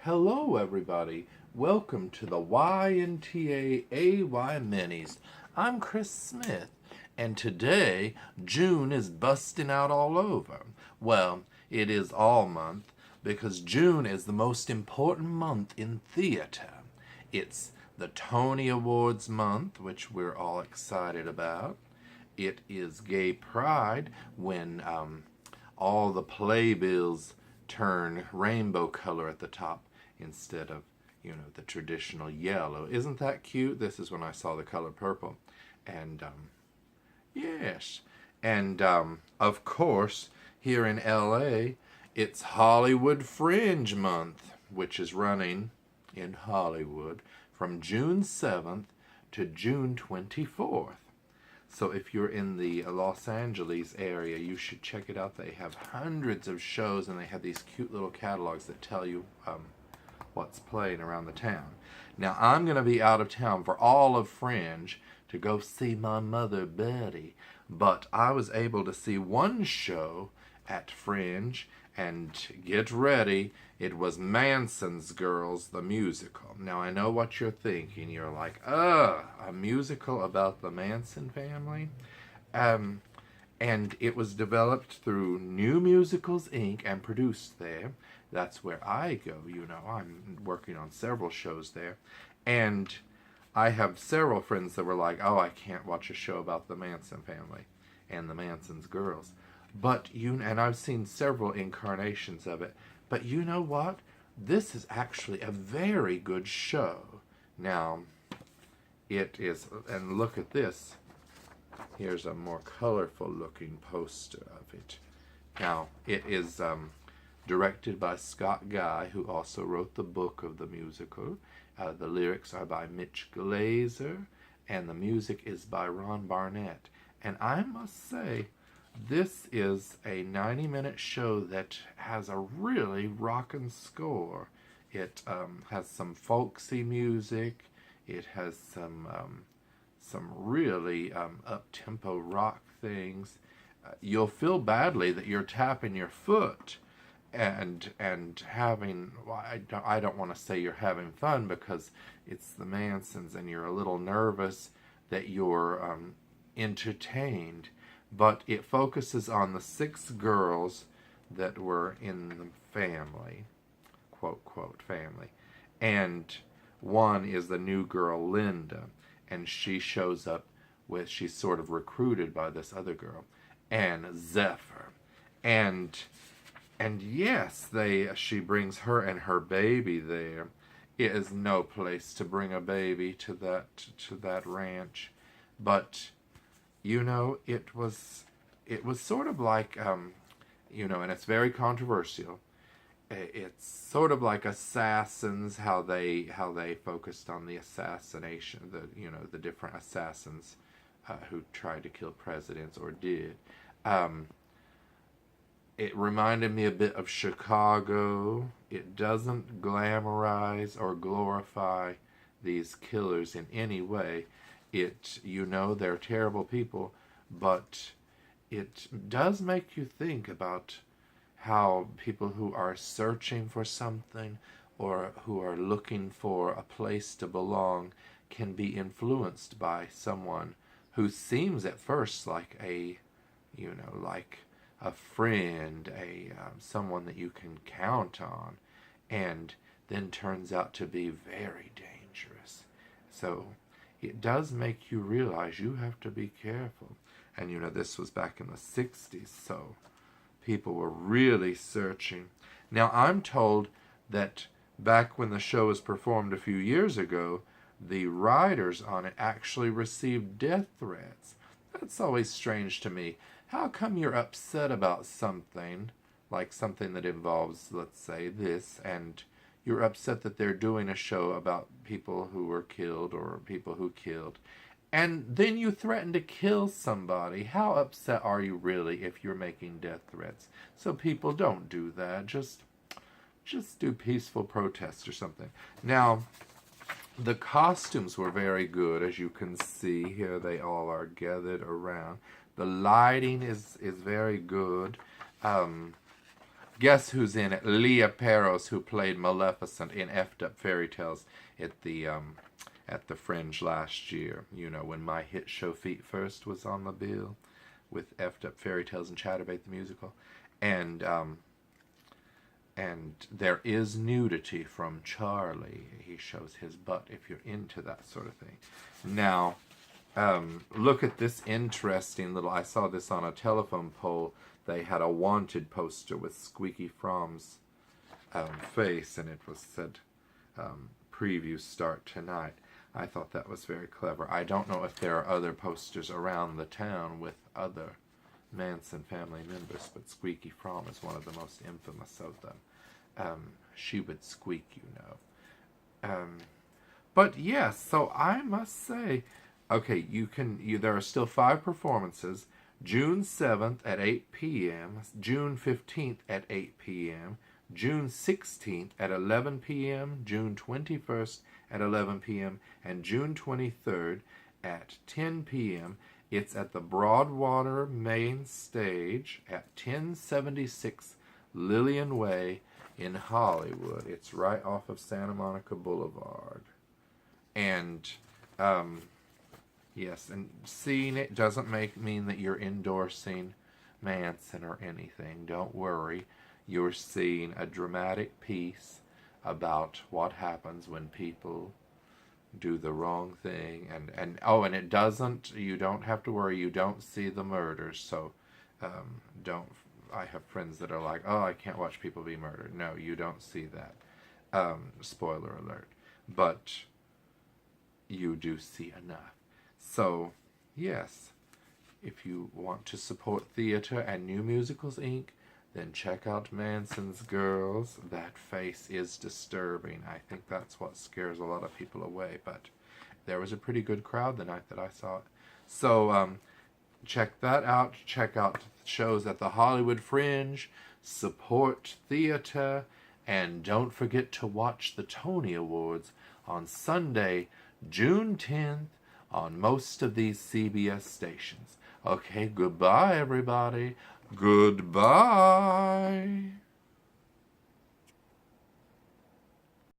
Hello, everybody. Welcome to the YNTAAY Minis. I'm Chris Smith, and today June is busting out all over. Well, it is all month because June is the most important month in theater. It's the Tony Awards month, which we're all excited about. It is Gay Pride when all the playbills turn rainbow color at the top instead of, the traditional yellow. Isn't that cute? This is when I saw the color purple. And, yes. And, of course, here in LA, it's Hollywood Fringe Month, which is running in Hollywood from June 7th to June 24th. So if you're in the Los Angeles area, you should check it out. They have hundreds of shows, and they have these cute little catalogs that tell you what's playing around the town. Now, I'm going to be out of town for all of Fringe to go see my mother, Betty. But I was able to see one show at Fringe, and get ready, it was Manson's Girls, the musical. Now, I know what you're thinking. You're like, a musical about the Manson family? And it was developed through New Musicals, Inc. and produced there. That's where I go, I'm working on several shows there. And I have several friends that were like, I can't watch a show about the Manson family and the Manson's Girls. But and I've seen several incarnations of it. But you know what? This is actually a very good show. Now, it is, and look at this. Here's a more colorful looking poster of it. Now, it is directed by Scott Guy, who also wrote the book of the musical. The lyrics are by Mitch Glazer, and the music is by Ron Barnett. And I must say, this is a 90-minute show that has a really rockin' score. It has some folksy music. It has some really up-tempo rock things. You'll feel badly that you're tapping your foot and having. Well, I don't want to say you're having fun because it's the Mansons and you're a little nervous that you're entertained. But it focuses on the 6 girls that were in the family, quote, quote, family. And one is the new girl, Linda, and she shows up she's sort of recruited by this other girl, and Zephyr. And yes, she brings her and her baby there. It is no place to bring a baby to that ranch, but it was sort of like, and it's very controversial. It's sort of like Assassins, how they focused on the assassination, the different assassins who tried to kill presidents or did. It reminded me a bit of Chicago. It doesn't glamorize or glorify these killers in any way. They're terrible people, but it does make you think about how people who are searching for something or who are looking for a place to belong can be influenced by someone who seems at first like like a friend, someone that you can count on, and then turns out to be very dangerous. So it does make you realize you have to be careful. And this was back in the 60s, so people were really searching. Now, I'm told that back when the show was performed a few years ago, the writers on it actually received death threats. That's always strange to me. How come you're upset about something, like something that involves, let's say, this, and you're upset that they're doing a show about people who were killed or people who killed, and then you threaten to kill somebody? How upset are you really if you're making death threats? So people, don't do that. Just do peaceful protests or something. Now, the costumes were very good, as you can see here. They all are gathered around. The lighting is very good. Guess who's in it? Leah Peros, who played Maleficent in Effed Up Fairy Tales at the Fringe last year. You know, when my hit show Feet First was on the bill with Effed Up Fairy Tales and Chatterbait the Musical. And there is nudity from Charlie. He shows his butt if you're into that sort of thing. Now, look at this interesting little... I saw this on a telephone pole. They had a wanted poster with Squeaky From's face, and it was said, previews start tonight. I thought that was very clever. I don't know if there are other posters around the town with other Manson family members, but Squeaky Fromm is one of the most infamous of them. She would squeak, you know. But yes, so I must say, okay, there are still 5 performances. June 7th at 8 p.m., June 15th at 8 p.m., June 16th at 11 p.m., June 21st at 11 p.m., and June 23rd at 10 p.m. It's at the Broadwater Mainstage at 1076 Lillian Way in Hollywood. It's right off of Santa Monica Boulevard. And, yes, and seeing it doesn't mean that you're endorsing Manson or anything. Don't worry. You're seeing a dramatic piece about what happens when people do the wrong thing. And it doesn't, you don't have to worry, you don't see the murders. So, I have friends that are like, oh, I can't watch people be murdered. No, you don't see that. Spoiler alert. But you do see enough. So, yes, if you want to support theater and New Musicals, Inc., then check out Manson's Girls. That face is disturbing. I think that's what scares a lot of people away. But there was a pretty good crowd the night that I saw it. So, check that out. Check out shows at the Hollywood Fringe. Support theater. And don't forget to watch the Tony Awards on Sunday, June 10th, on most of these CBS stations. Okay, goodbye, everybody. Goodbye.